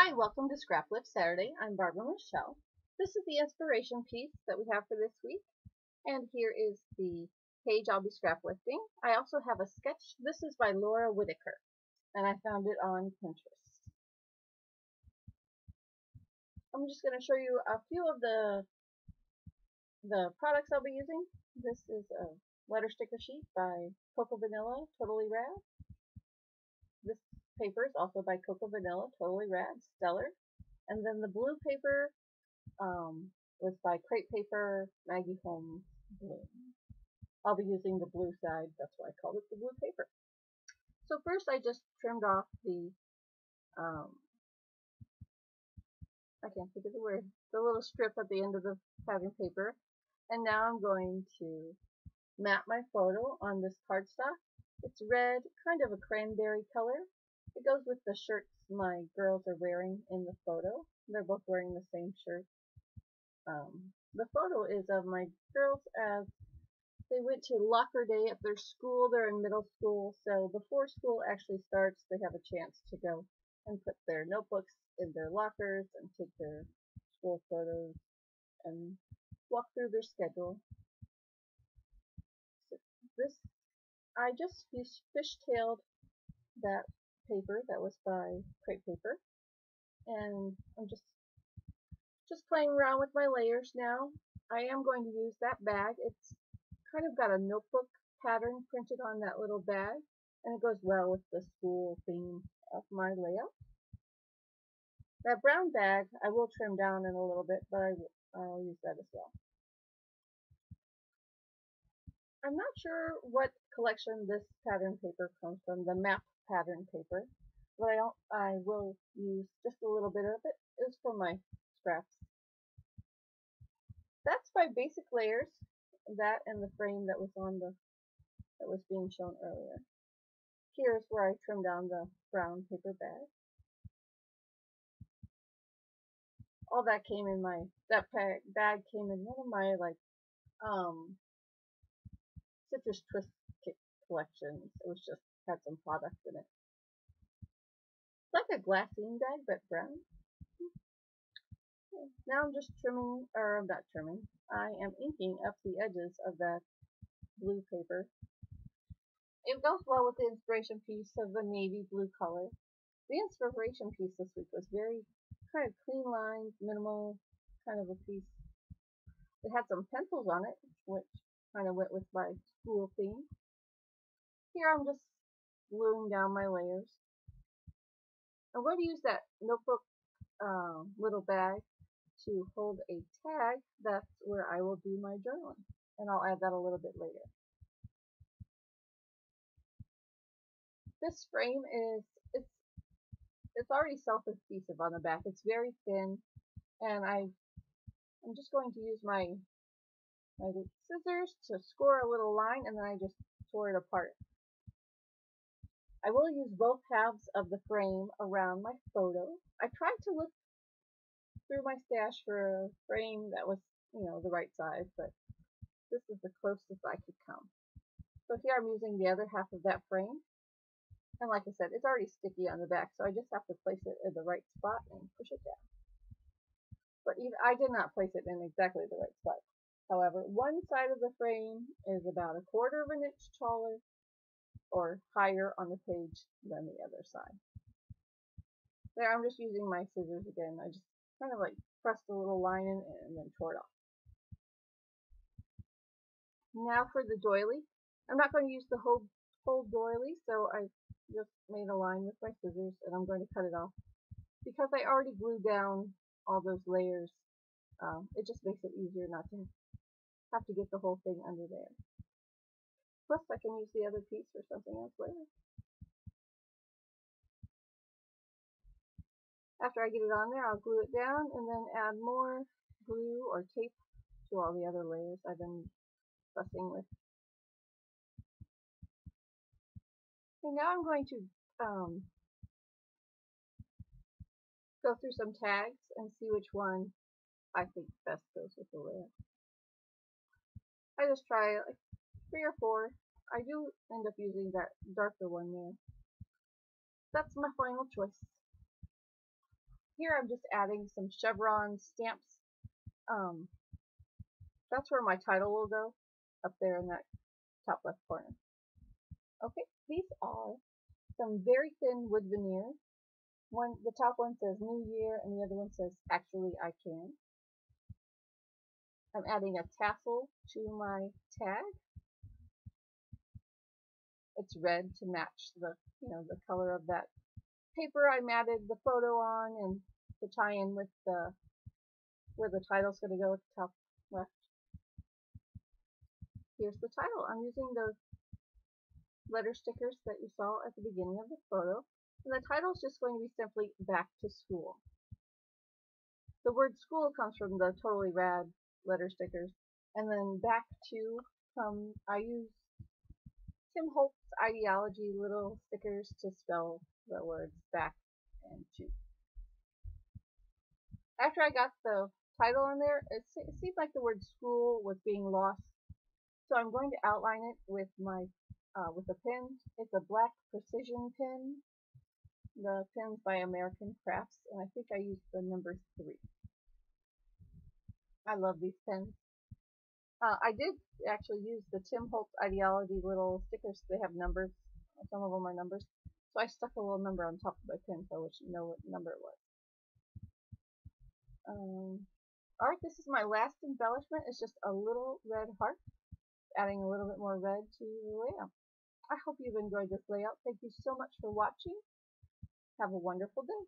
Hi, welcome to Scraplift Saturday. I'm Barbara Michelle. This is the inspiration piece that we have for this week, and here is the page I'll be scraplifting. I also have a sketch. This is by Laura Whitaker, and I found it on Pinterest. I'm just going to show you a few of the products I'll be using. This is a letter sticker sheet by Cocoa Vanilla, Totally Rad. This paper is also by Cocoa Vanilla, Totally Rad, Stellar. And then the blue paper was by Crepe Paper, Maggie Holmes Blue. I'll be using the blue side, that's why I called it the blue paper. So first I just trimmed off the, I can't think of the word, the little strip at the end of the pattern paper. And now I'm going to map my photo on this cardstock. It's red, kind of a cranberry color. It goes with the shirts my girls are wearing in the photo. They're both wearing the same shirt. The photo is of my girls as they went to locker day at their school. They're in middle school, so before school actually starts, they have a chance to go and put their notebooks in their lockers and take their school photos and walk through their schedule. So I just fishtailed that paper that was by Crepe Paper, and I'm just playing around with my layers now. I am going to use that bag. It's kind of got a notebook pattern printed on that little bag, and it goes well with the school theme of my layout. That brown bag I will trim down in a little bit, but I'll use that as well. I'm not sure what collection this pattern paper comes from, the map pattern paper, but I will use just a little bit of it. It's for my scraps. That's by Basic Layers, that and the frame that was being shown earlier. Here's where I trimmed down the brown paper bag. All that came in bag came in one of my citrus twist kit collections. It was just had some products in it. It's like a glassine bag, but brown. Okay. Now I'm just I am inking up the edges of that blue paper. It goes well with the inspiration piece of the navy blue color. The inspiration piece this week was very kind of clean lines, minimal kind of a piece. It had some pencils on it, which kind of went with my school theme. Here I'm just gluing down my layers. I'm going to use that notebook little bag to hold a tag. That's where I will do my journaling, and I'll add that a little bit later. This frame it's already self-adhesive on the back. It's very thin, and I'm just going to use my scissors to score a little line, and then I just tore it apart. I will use both halves of the frame around my photo. I tried to look through my stash for a frame that was, the right size, but this is the closest I could come. So here I'm using the other half of that frame. And like I said, it's already sticky on the back, so I just have to place it in the right spot and push it down. But I did not place it in exactly the right spot. However, one side of the frame is about 1/4 of an inch taller or higher on the page than the other side. There, I'm just using my scissors again. I just kind of pressed a little line in and then tore it off. Now for the doily. I'm not going to use the whole doily, so I just made a line with my scissors, and I'm going to cut it off. Because I already glued down all those layers, it just makes it easier not to have to get the whole thing under there. Plus, I can use the other piece for something else later. After I get it on there, I'll glue it down and then add more glue or tape to all the other layers I've been fussing with. Okay, now I'm going to go through some tags and see which one I think best goes with the layer. I just try 3 or 4. I do end up using that darker one there. That's my final choice. Here I'm just adding some chevron stamps. That's where my title will go, up there in that top left corner. Okay, these are some very thin wood veneer. The top one says New Year, and the other one says Actually I Can. I'm adding a tassel to my tag. It's red to match the color of that paper I matted the photo on, and to tie in with where the title's going to go at the top left. Here's the title. I'm using those letter stickers that you saw at the beginning of the photo, and the title is just going to be simply Back to School. The word school comes from the Totally Rad letter stickers, and then back to I use Tim Holtz Ideology little stickers to spell the words back and to. After I got the title on there, it seemed like the word school was being lost, so I'm going to outline it with my with a pen. It's a black precision pen. The pen's by American Crafts, and I think I used the number 3. I love these pens. I did actually use the Tim Holtz Ideology little stickers. They have numbers. Some of them are numbers. So I stuck a little number on top of my pen so I would know what number it was. Alright, this is my last embellishment. It's just a little red heart, adding a little bit more red to the layout. I hope you've enjoyed this layout. Thank you so much for watching. Have a wonderful day.